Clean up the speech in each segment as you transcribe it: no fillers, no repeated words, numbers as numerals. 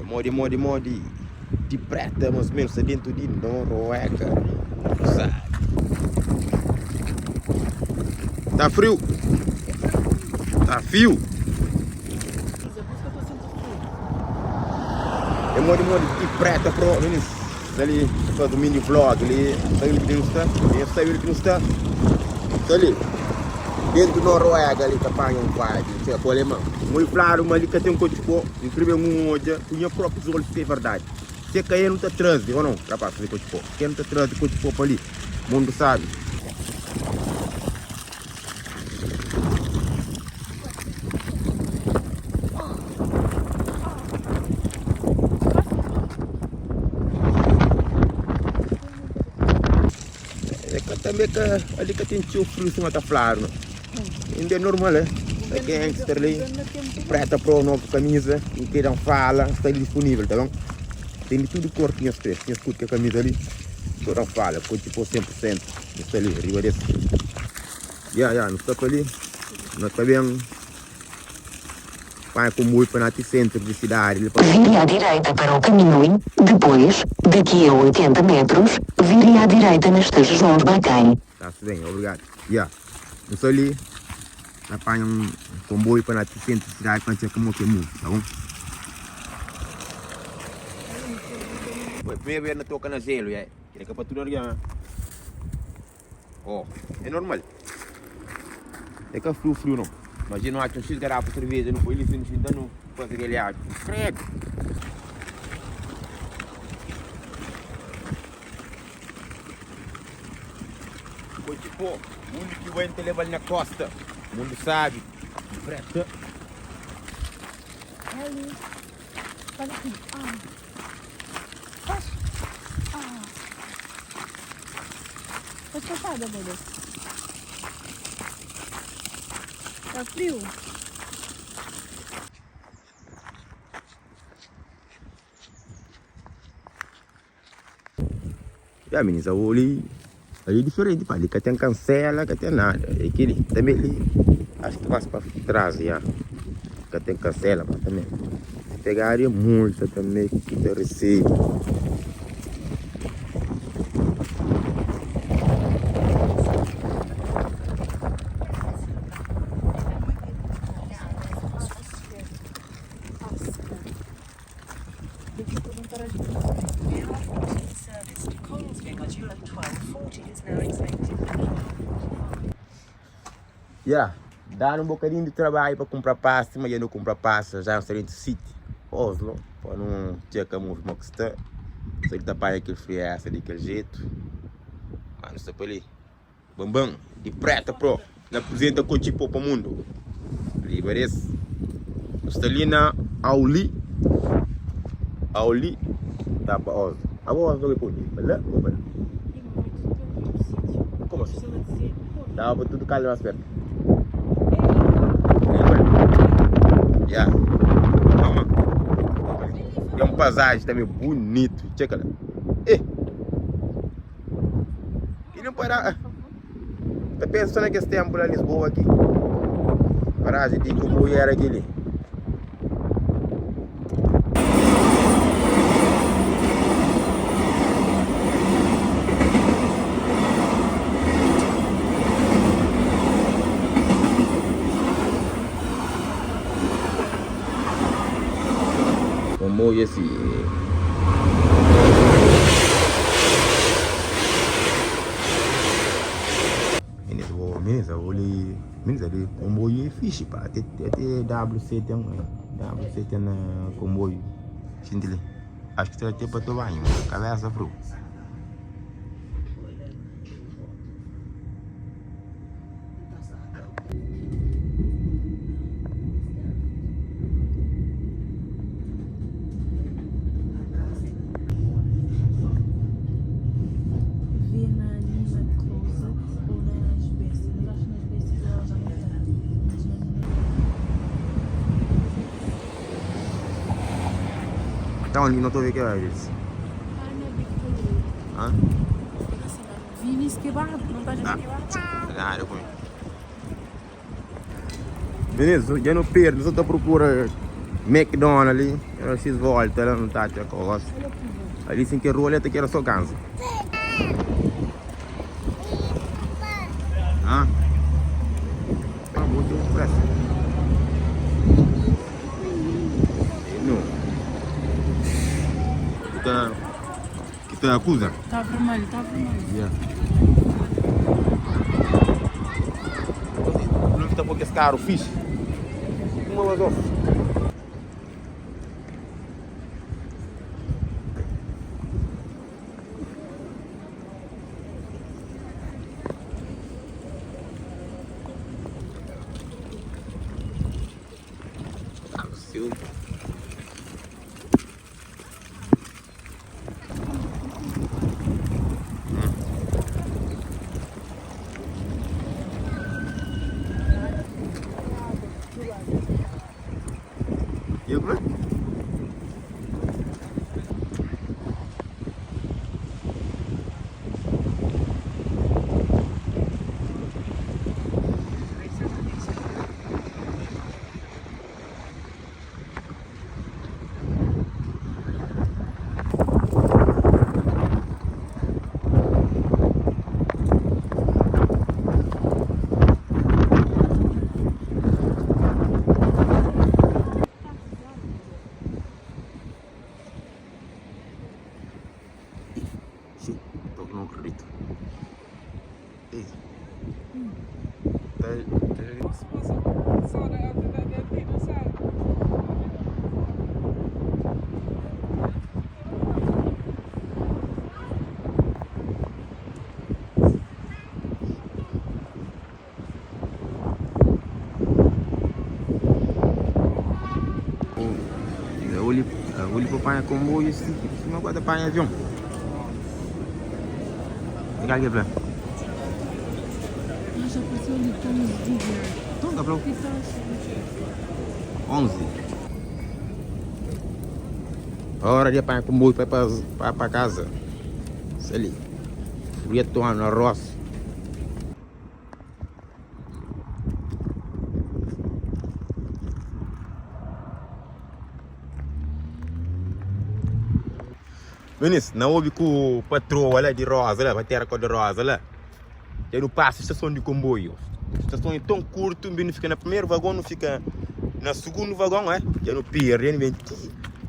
Modi de preta, mais ou menos, dentro de Noruega. Sabe? Tá frio? Tá frio? É modi de preta pro meninos. Ali faz um mini vlog ali. Saiu que não está. Ali. Dentro da Noruega ali tá pagando quadro, tinha alemão. Muito claro, mas ali que tem um coche bom, incrível hoje, tinha próprio zolo de verdade. Se cair não tá trânsito, ou não? Rapaz, fazer coche bom. Quem não tá trânsito, coche bom ali. O mundo sabe. Também que ali que tem tio frio sem tá claro, não? Ainda é normal, é? Aqui é gangster ali, preta pro nova camisa, e queiram fala, está ali disponível, tá bom? Tem de tudo cor que tinha escudo que a camisa ali, queiram fala, com tipo 100%, está ali, arriba desse. Não está ali, nós também vai com muito para o centro da cidade. Vire à direita para o caminho e, depois, daqui a 80 metros, vire à direita nas estações Baquém. Tá bem, obrigado. Nós ali, apanha um comboio para o centro da cidade para chegar como que é muito, tá bom? Primeira vez na toca na gelo, é? Que é para tudo ali, ó. É normal. É que é frio não. Imagina um X garrafa de cerveja, não foi ele fim de não fazer aquele água. Credo! Foi tipo, o mundo que vai te levar na costa. O mundo sabe. Preta. É ali. Olha aqui. Faz. Faz passada, amor. Tá frio? Meninas, ali é diferente, pá. Ali que tem cancela, que tem nada. Aquele também ali, acho que vai para trás, já. Que tem cancela, mas também. Pegaria multa também, que tem receita. Dá um bocadinho de trabalho para comprar pasta, mas eu não compro pasta já no Serente City, Oslo, para não ter que mover que está. Se ele tapar aquele friaça daquele jeito, mas não está para ali. Bambam, de preta, pro, na apresenta com tipo para o mundo. Ali parece. Está ali na Auli, tá para Oslo. A Oslo não é por ali, beleza? Como assim? Dá para tudo calhar mais perto. Calma. Tem uma paisagem também bonito. Checa lá. E não para. Tá pensando que esse tempo lá em Lisboa aqui. Paragem de como era aquele. Como esse meninas ali comboio é fixe, pá. Até WC tem comboio. Acho que tem até para tomar banho, cabeça frio. Então ali não estou a ver que é isso. Hã? Vinis kebab, não estás a ver kebab? Nada, comigo. Beleza, já não perdo, só estou à procura McDonald's ali, ela se volta, ela não tá a coisa. Ali sem que roleta que era só cansa. Ah? Tá muito pressa. Não. Kita acusa? Tá vermelho, tá vermelho. Yeah. Não está porque esse caro fixe. Uma vez off. Seu. Eu vou. Não acredito. Olhe para o panha comboio, se não guarda panha avião. Legal, que é Ah, já apareceu ali, está nos vídeos. então, dá para O que está a 11. Hora de apanhar comboio para casa. Isso ali. Retorno, arroz. Vinícius, não ouve que o patrão lá de rosa, lá, vai ter a cor de rosa lá. Já não passa a estação de comboio. A estação é tão curta, não fica no primeiro vagão, não fica no segundo vagão, é? Já não perde, já vem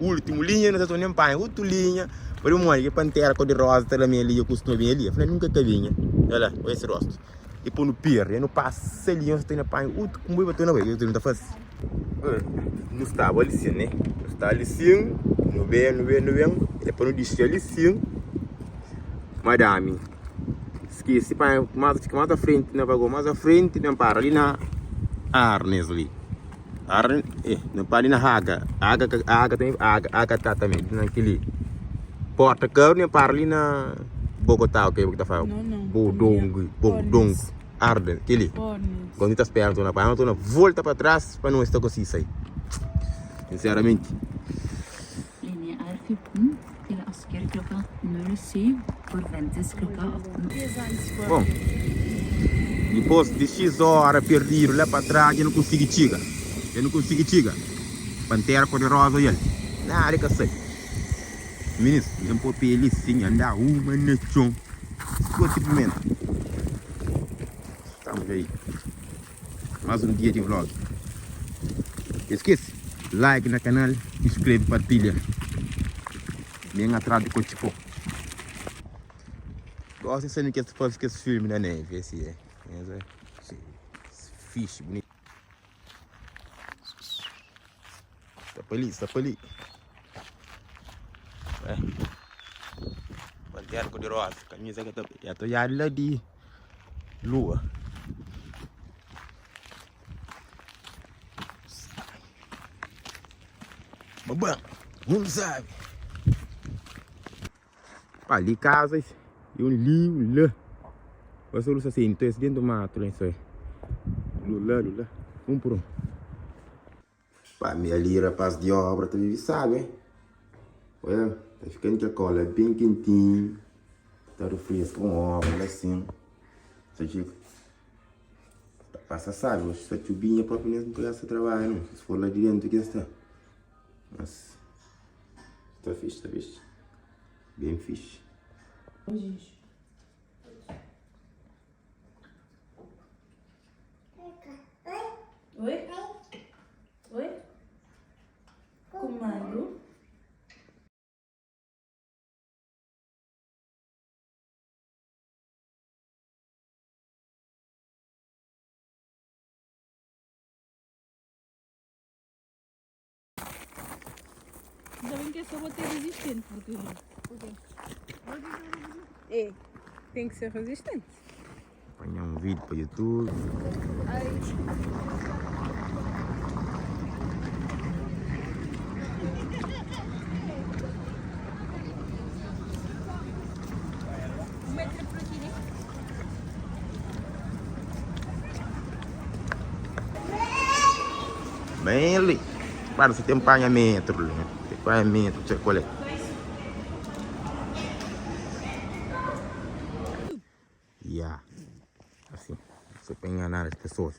último linha, na estação de empanha, outra linha. Para o mundo, que pantera cor de rosa, tá lá minha linha, costuma vir ali. Eu falei, nunca vinha. Olha lá, olha esse rosto. E por no perde, já não passa a linha, você tem na panha, outro comboio, bateu na vez, eu não está fácil. Não estava ali sim, né? Não está ali sim, não vem. Depois não disse ali sim. Madame. Esqueci, mais à frente, não vagou mais à frente, não para ali na Arnes ali. Não para ali na Haga. Haga tá também, naquele. Porta Cão, não para ali na Bogotá, o que está falando? Não. Bodong. Arden, aquele. Quando está esperando na panha, eu volta para trás para não estar com isso aí. Sinceramente. Linje R14 til Asker klokka 07. Forventes klokka 18. Bom, depois de X horas perdido lá para trás, eu não consegui chegar. Pantera cor-de-rosa, olha. Nada que sei. Ministro, eu vou pedir sim, andar uma noite. Simplesmente. Estamos aí. Mais um dia de vlog. Esquece, like no canal, inscreve, partilha. Vem atrás de Cochipó. Gosto de saber que esse filme da neve, esse é. Fish bonito. Está para ali. É. Pantera cor-de-rosa, camisa que eu estou já lá de lua. Babão, não sabe. Ali casas e livro lá. Você não sabe, então esse dentro do mato lá isso aí. Lula. Por um. Pá, minha lira rapaz de obra, tu vive sabe, hein? Olha, tá ficando que a cola é bem quentinho. Tá do fresco com obra, assim. Você diga. Passa sabe, essa tubinha próprio mesmo para esse trabalho, não. Se for lá de dentro que está. Mas tá fixe, tá fixe. Bem fixe. Oi? Oi? Comando. Ainda bem que é só bater resistente, porque. É, tem que ser resistente. Apanhar um vídeo para YouTube. Bem ali. Para, você tem acompanhamento, né? Tem acompanhamento, você colhe. Yeah. Assim, você para enganar as pessoas.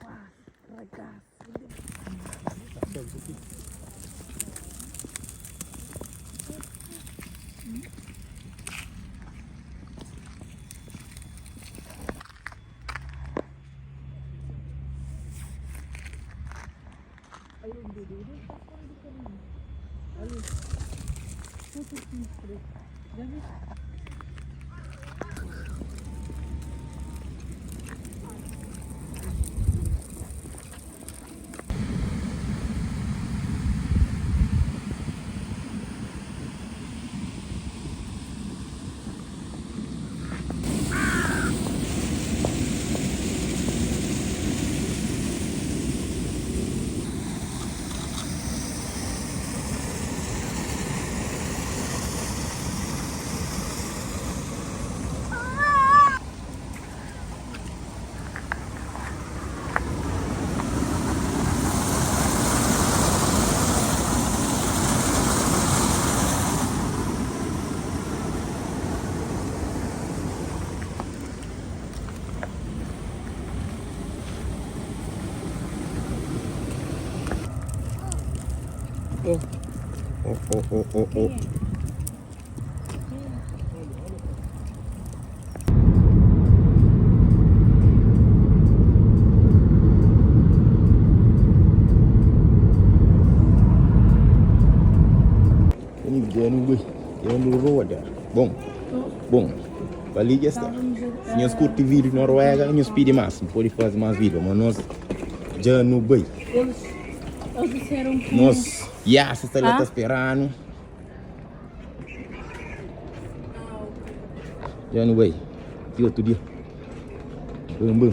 Oh. Ini dia no road. Bom. Ali já está. Se nós curte vídeo na Noruega, nós pedimos mais. Pode fazer mais vídeo, mas nós já no bem. Eles disseram que. Nós, já se está lá esperando. Já no bem. E outro dia. Bum.